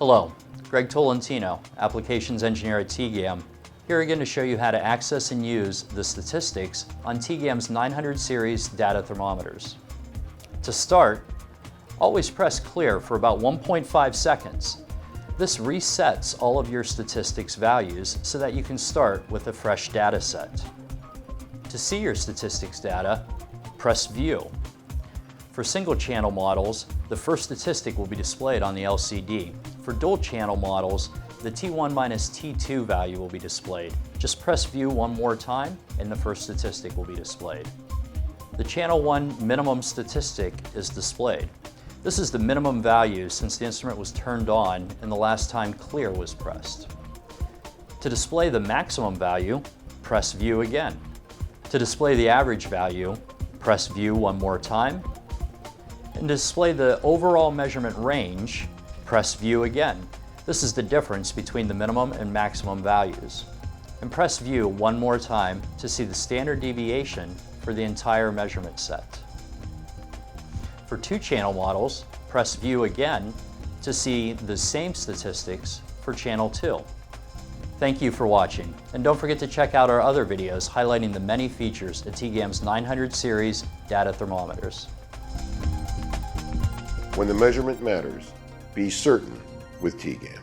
Hello, Greg Tolentino, Applications Engineer at TEGAM, here again to show you how to access and use the statistics on TEGAM's 900 series data thermometers. To start, always press clear for about 1.5 seconds. This resets all of your statistics values so that you can start with a fresh data set. To see your statistics data, press View. For single channel models, the first statistic will be displayed on the LCD. For dual channel models, the T1 minus T2 value will be displayed. Just press View one more time and the first statistic will be displayed. The Channel 1 minimum statistic is displayed. This is the minimum value since the instrument was turned on and the last time clear was pressed. To display the maximum value, press View again. To display the average value, press View one more time. And to display the overall measurement range, press View again. This is the difference between the minimum and maximum values. And press View one more time to see the standard deviation for the entire measurement set. For two-channel models, press View again to see the same statistics for Channel 2. Thank you for watching, and don't forget to check out our other videos highlighting the many features of TEGAM's 900 series data thermometers. When the measurement matters, be certain with TEGAM.